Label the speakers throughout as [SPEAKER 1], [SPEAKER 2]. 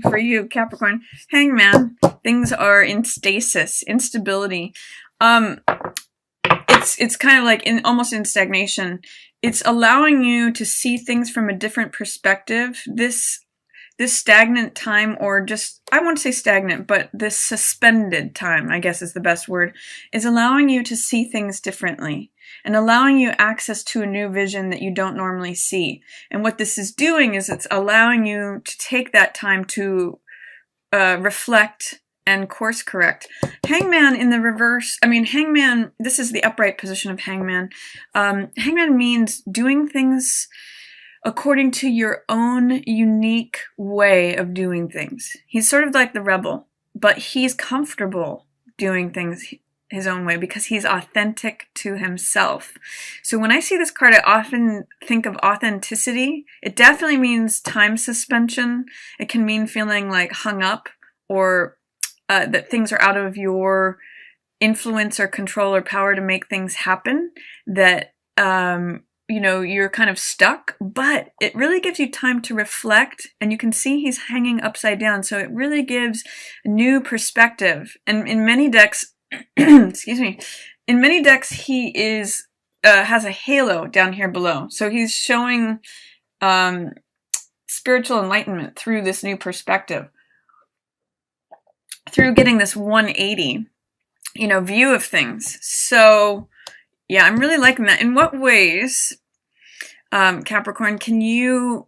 [SPEAKER 1] for you, Capricorn. Hangman. Things are in stasis, instability. It's kind of like almost in stagnation. It's allowing you to see things from a different perspective. This stagnant time, or just, I won't say stagnant, but this suspended time, I guess is the best word, is allowing you to see things differently and allowing you access to a new vision that you don't normally see. And what this is doing is it's allowing you to take that time to reflect and course correct. Hangman in the reverse, Hangman, this is the upright position of Hangman. Hangman means doing things according to your own unique way of doing things. He's sort of like the rebel, but he's comfortable doing things his own way because he's authentic to himself. So when I see this card, I often think of authenticity. It definitely means time suspension. It can mean feeling like hung up, or that things are out of your influence or control or power to make things happen, that you know, you're kind of stuck, but it really gives you time to reflect, and you can see he's hanging upside down, so it really gives a new perspective. And in many decks, excuse me, in many decks he is has a halo down here below, so he's showing spiritual enlightenment through this new perspective, through getting this 180, you know, view of things. So yeah, I'm really liking that. In what ways, Capricorn, can you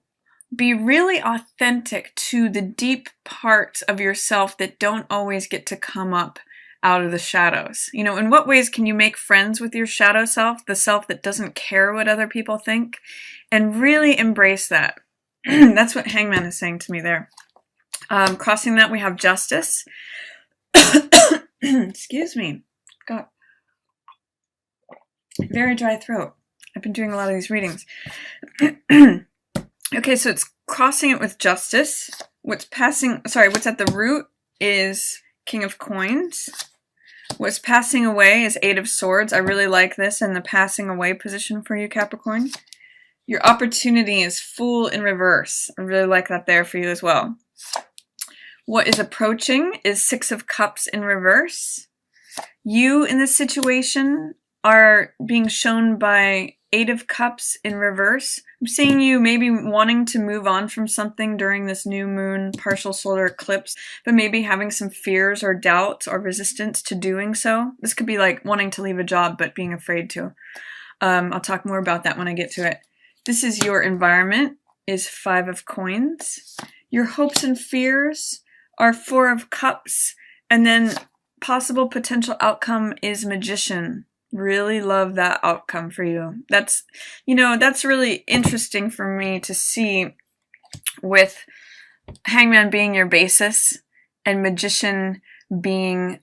[SPEAKER 1] be really authentic to the deep parts of yourself that don't always get to come up out of the shadows? You know, in what ways can you make friends with your shadow self, the self that doesn't care what other people think, and really embrace that? That's what Hangman is saying to me there. Crossing that, we have Justice. Excuse me. God. Very dry throat. I've been doing a lot of these readings. Okay, so it's crossing it with Justice. What's at the root is King of Coins. What's passing away is Eight of Swords. I really like this in the passing away position for you, Capricorn. Your opportunity is Fool in reverse. I really like that there for you as well. What is approaching is Six of Cups in reverse. You in this situation are being shown by Eight of Cups in reverse. I'm seeing you maybe wanting to move on from something during this new moon partial solar eclipse, but maybe having some fears or doubts or resistance to doing so. This could be like wanting to leave a job but being afraid to. I'll talk more about that when I get to it. This is your environment, is Five of Coins. Your hopes and fears are Four of Cups, and then possible potential outcome is Magician. Really love that outcome for you. That's, you know, that's really interesting for me to see, with Hangman being your basis and Magician being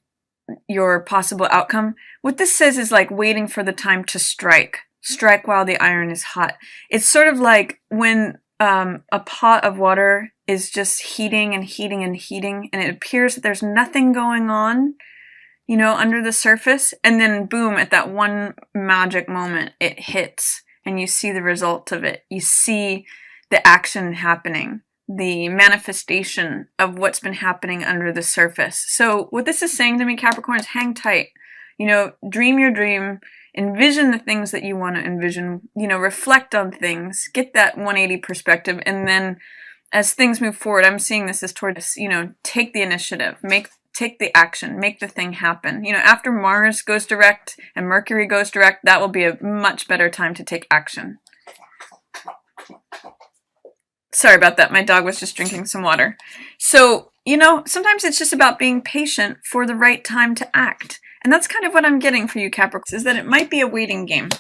[SPEAKER 1] your possible outcome. What this says is like waiting for the time to strike. Strike while the iron is hot. It's sort of like when a pot of water is just heating and heating and heating, and it appears that there's nothing going on, you know, under the surface, and then boom, at that one magic moment, it hits, and you see the result of it. You see the action happening, the manifestation of what's been happening under the surface. So what this is saying to me, Capricorn, is hang tight. You know, dream your dream, envision the things that you want to envision, you know, reflect on things, get that 180 perspective, and then as things move forward, I'm seeing this as towards, you know, take the initiative, take the action, make the thing happen. You know, after Mars goes direct and Mercury goes direct, that will be a much better time to take action. Sorry about that. My dog was just drinking some water. So, you know, sometimes it's just about being patient for the right time to act. And that's kind of what I'm getting for you, Capricorn, is that it might be a waiting game.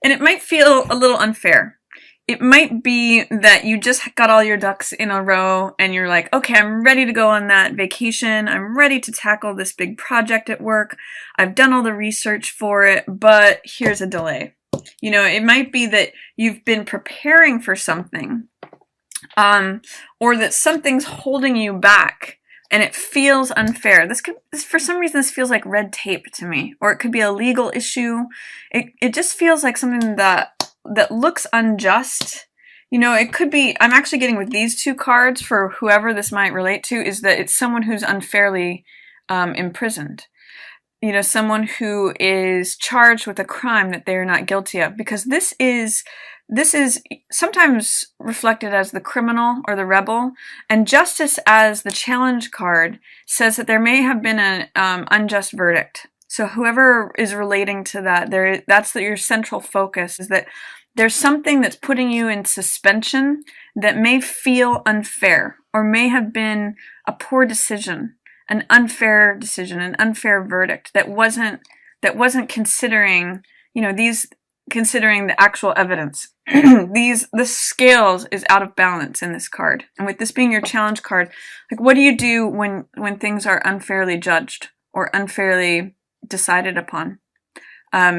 [SPEAKER 1] And it might feel a little unfair. It might be that you just got all your ducks in a row and you're like, okay, I'm ready to go on that vacation. I'm ready to tackle this big project at work. I've done all the research for it, but here's a delay. You know, it might be that you've been preparing for something, or that something's holding you back and it feels unfair. For some reason, this feels like red tape to me, or it could be a legal issue. It just feels like something that looks unjust. You know, it could be, I'm actually getting with these two cards for whoever this might relate to, is that it's someone who's unfairly imprisoned. You know, someone who is charged with a crime that they are not guilty of, because this is sometimes reflected as the criminal or the rebel, and justice as the challenge card says that there may have been an unjust verdict. So whoever is relating to that, that's your central focus, is that there's something that's putting you in suspension that may feel unfair or may have been a poor decision, an unfair decision, an unfair verdict that wasn't considering, you know, considering the actual evidence. The scales is out of balance in this card. And with this being your challenge card, like, what do you do when things are unfairly judged or unfairly decided upon?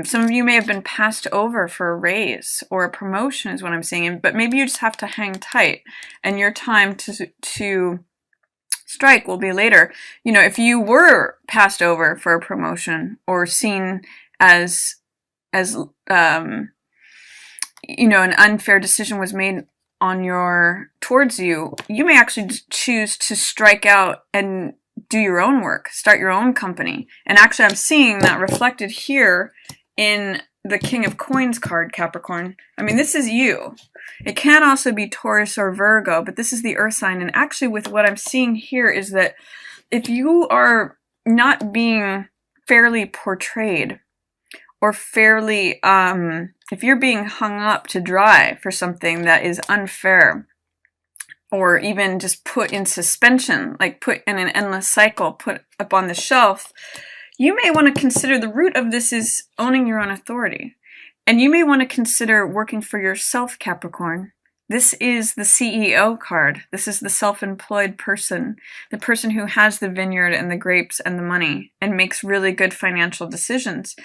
[SPEAKER 1] Some of you may have been passed over for a raise or a promotion is what I'm seeing, but maybe you just have to hang tight, and your time to strike will be later. You know, if you were passed over for a promotion or seen as you know, an unfair decision was made towards you, you may actually choose to strike out and do your own work, start your own company. And actually, I'm seeing that reflected here in the King of Coins card, Capricorn. I mean, this is you. It can also be Taurus or Virgo, but this is the earth sign. And actually, with what I'm seeing here is that if you are not being fairly portrayed, or fairly, if you're being hung up to dry for something that is unfair, or even just put in suspension, like put in an endless cycle, put up on the shelf, you may want to consider the root of this is owning your own authority. And you may want to consider working for yourself, Capricorn. This is the CEO card. This is the self-employed person, the person who has the vineyard and the grapes and the money and makes really good financial decisions.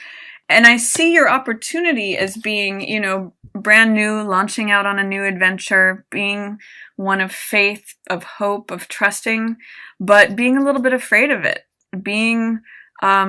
[SPEAKER 1] And I see your opportunity as being, you know, brand new, launching out on a new adventure, being one of faith, of hope, of trusting, but being a little bit afraid of it, being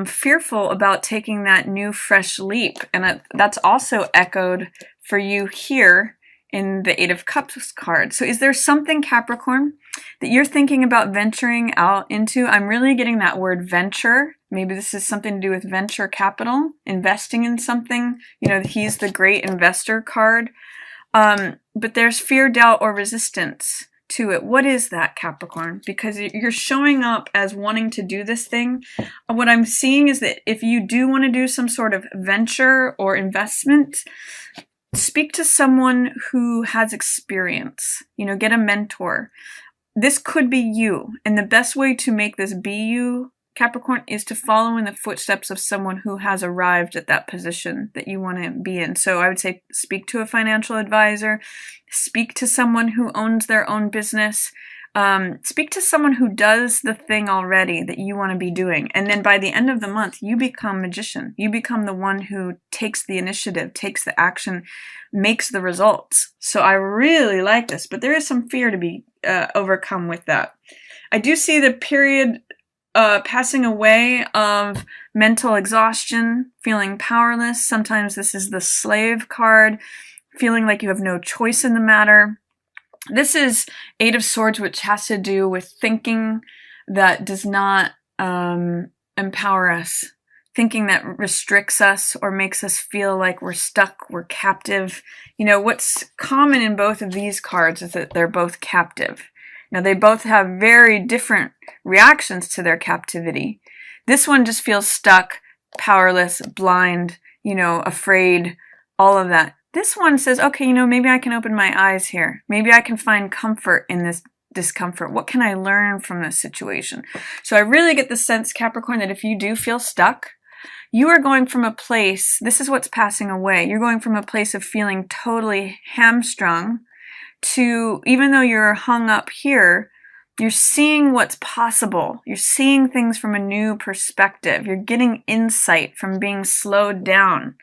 [SPEAKER 1] fearful about taking that new, fresh leap. And that's also echoed for you here in the Eight of Cups card. So is there something, Capricorn, that you're thinking about venturing out into? I'm really getting that word venture. Maybe this is something to do with venture capital, investing in something. You know, he's the great investor card. But there's fear, doubt, or resistance to it. What is that, Capricorn? Because you're showing up as wanting to do this thing. What I'm seeing is that if you do want to do some sort of venture or investment, speak to someone who has experience. You know, get a mentor. This could be you. And the best way to make this be you, Capricorn, is to follow in the footsteps of someone who has arrived at that position that you want to be in. So I would say speak to a financial advisor, speak to someone who owns their own business, speak to someone who does the thing already that you want to be doing. And then by the end of the month, you become magician. You become the one who takes the initiative, takes the action, makes the results. So I really like this, but there is some fear to be overcome with that. I do see the period passing away of mental exhaustion, feeling powerless. Sometimes this is the slave card, feeling like you have no choice in the matter. This is Eight of Swords, which has to do with thinking that does not empower us, thinking that restricts us or makes us feel like we're stuck, we're captive. You know, what's common in both of these cards is that they're both captive. Now, they both have very different reactions to their captivity. This one just feels stuck, powerless, blind, you know, afraid, all of that. This one says, okay, you know, maybe I can open my eyes here. Maybe I can find comfort in this discomfort. What can I learn from this situation? So I really get the sense, Capricorn, that if you do feel stuck, you are going from a place, this is what's passing away, you're going from a place of feeling totally hamstrung to, even though you're hung up here, you're seeing what's possible. You're seeing things from a new perspective. You're getting insight from being slowed down.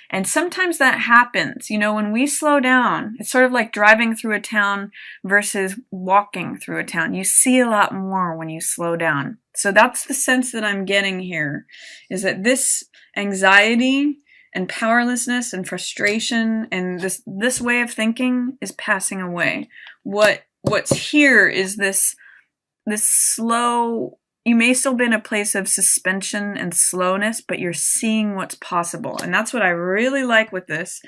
[SPEAKER 1] And sometimes that happens. You know, when we slow down, it's sort of like driving through a town versus walking through a town. You see a lot more when you slow down. So that's the sense that I'm getting here, is that this anxiety and powerlessness and frustration, and this way of thinking is passing away. What's here is this slow, you may still be in a place of suspension and slowness, but you're seeing what's possible. And that's what I really like with this.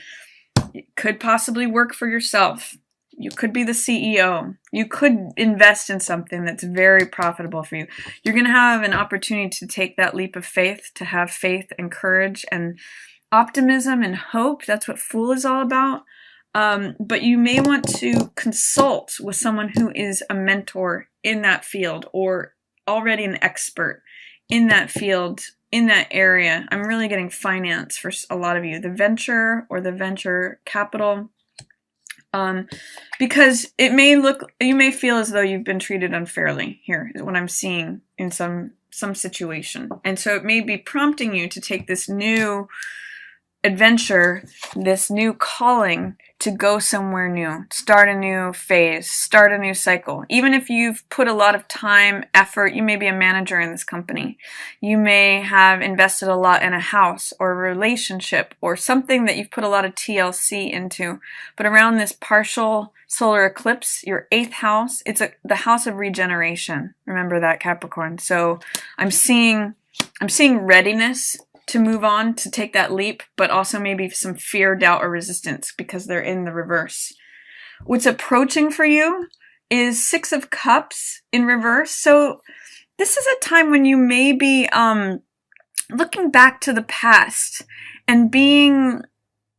[SPEAKER 1] It could possibly work for yourself. You could be the CEO. You could invest in something that's very profitable for you. You're going to have an opportunity to take that leap of faith, to have faith and courage and optimism and hope. That's what Fool is all about. But you may want to consult with someone who is a mentor in that field or already an expert in that field, in that area. I'm really getting finance for a lot of you. The venture or the venture capital. Because it may look, you may feel as though you've been treated unfairly here, is what I'm seeing in some situation. And so it may be prompting you to take this new adventure, this new calling to go somewhere new, start a new phase, start a new cycle. Even if you've put a lot of time, effort, you may be a manager in this company. You may have invested a lot in a house or a relationship or something that you've put a lot of TLC into. But around this partial solar eclipse, your 8th house, it's the house of regeneration. Remember that, Capricorn. So I'm seeing readiness to move on, to take that leap, but also maybe some fear, doubt, or resistance because they're in the reverse. What's approaching for you is 6 of Cups in reverse. So this is a time when you may be looking back to the past and being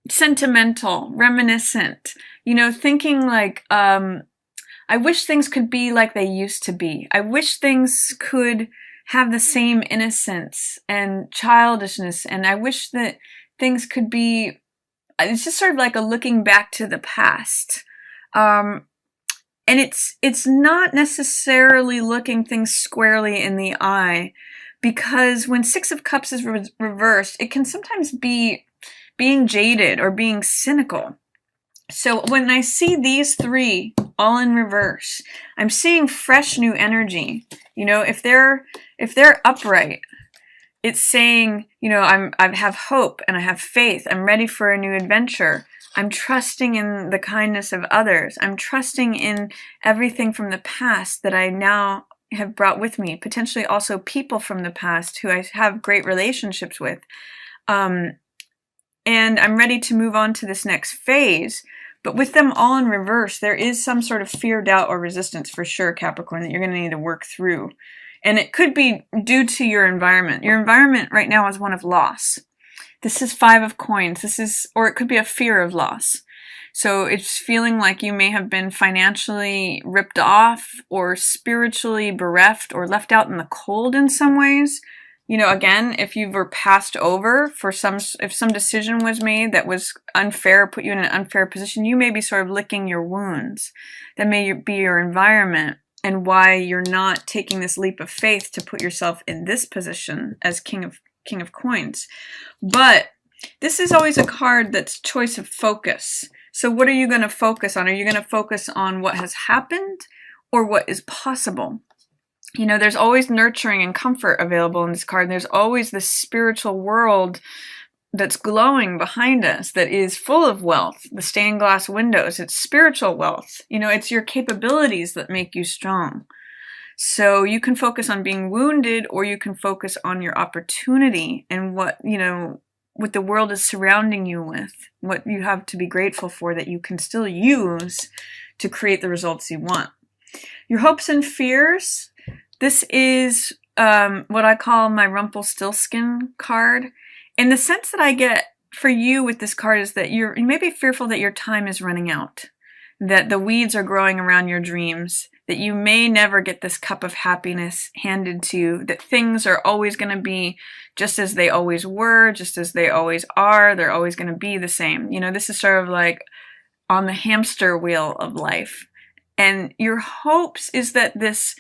[SPEAKER 1] sentimental, reminiscent, you know, thinking like, I wish things could be like they used to be. I wish things could have the same innocence and childishness, and I wish that things could be, it's just sort of like a looking back to the past. And it's not necessarily looking things squarely in the eye, because when 6 of Cups is reversed, it can sometimes be being jaded or being cynical. So when I see these 3 all in reverse, I'm seeing fresh new energy. You know, if they're upright, it's saying, you know, I have hope and I have faith. I'm ready for a new adventure. I'm trusting in the kindness of others. I'm trusting in everything from the past that I now have brought with me. Potentially also people from the past who I have great relationships with. And I'm ready to move on to this next phase. But with them all in reverse, there is some sort of fear, doubt, or resistance for sure, Capricorn, that you're going to need to work through. And it could be due to your environment. Your environment right now is one of loss. This is 5 of Coins. Or it could be a fear of loss. So it's feeling like you may have been financially ripped off or spiritually bereft or left out in the cold in some ways. You know, again, if you were passed over for if some decision was made that was unfair, put you in an unfair position, you may be sort of licking your wounds. That may be your environment and why you're not taking this leap of faith to put yourself in this position as King of Coins. But this is always a card that's choice of focus. So what are you going to focus on? Are you going to focus on what has happened or what is possible? You know, there's always nurturing and comfort available in this card. There's always this spiritual world that's glowing behind us that is full of wealth. The stained glass windows, it's spiritual wealth. You know, it's your capabilities that make you strong. So you can focus on being wounded, or you can focus on your opportunity and what, you know, what the world is surrounding you with, what you have to be grateful for that you can still use to create the results you want. Your hopes and fears. This is what I call my Rumpelstiltskin card. And the sense that I get for you with this card is that you may be fearful that your time is running out, that the weeds are growing around your dreams, that you may never get this cup of happiness handed to you, that things are always going to be just as they always were, just as they always are. They're always going to be the same. You know, this is sort of like on the hamster wheel of life. And your hopes is that this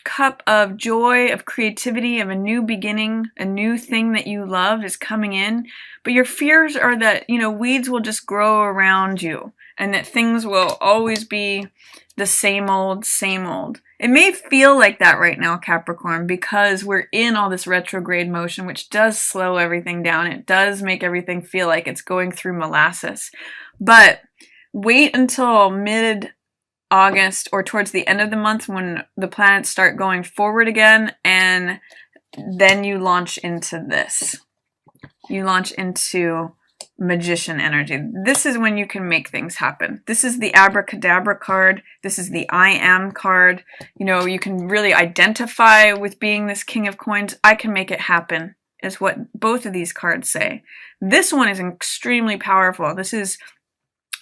[SPEAKER 1] cup of joy, of creativity, of a new beginning, a new thing that you love is coming in. But your fears are that, you know, weeds will just grow around you and that things will always be the same old, same old. It may feel like that right now, Capricorn, because we're in all this retrograde motion, which does slow everything down. It does make everything feel like it's going through molasses. But wait until mid-August or towards the end of the month when the planets start going forward again, and then you launch into this. You launch into magician energy. This is when you can make things happen. This is the abracadabra card. This is the I am card. You know, you can really identify with being this King of Coins. I can make it happen, is what both of these cards say. This one is extremely powerful. This is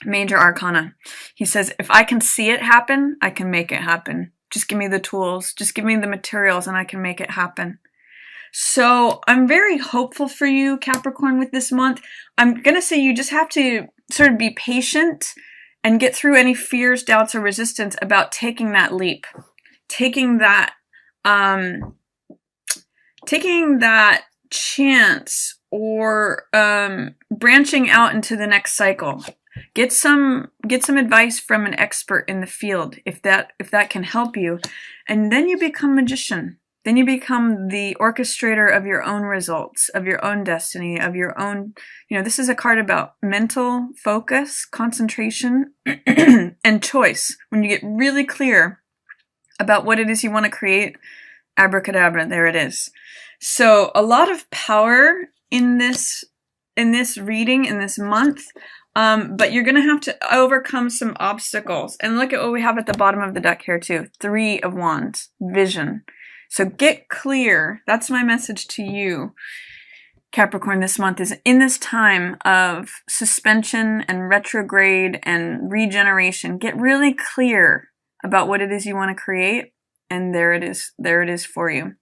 [SPEAKER 1] Major Arcana. He says, if I can see it happen, I can make it happen. Just give me the tools. Just give me the materials and I can make it happen. So I'm very hopeful for you, Capricorn, with this month. I'm going to say you just have to sort of be patient and get through any fears, doubts, or resistance about taking that leap. Taking that chance, or branching out into the next cycle. Get some advice from an expert in the field if that can help you, and then you become magician. Then you become the orchestrator of your own results, of your own destiny, of your own, you know, this is a card about mental focus, concentration, and choice. When you get really clear about what it is you want to create, abracadabra, there it is. So a lot of power in this reading, in this month, but you're going to have to overcome some obstacles. And look at what we have at the bottom of the deck here too. 3 of Wands, vision. So get clear. That's my message to you, Capricorn, this month is in this time of suspension and retrograde and regeneration. Get really clear about what it is you want to create, and there it is for you.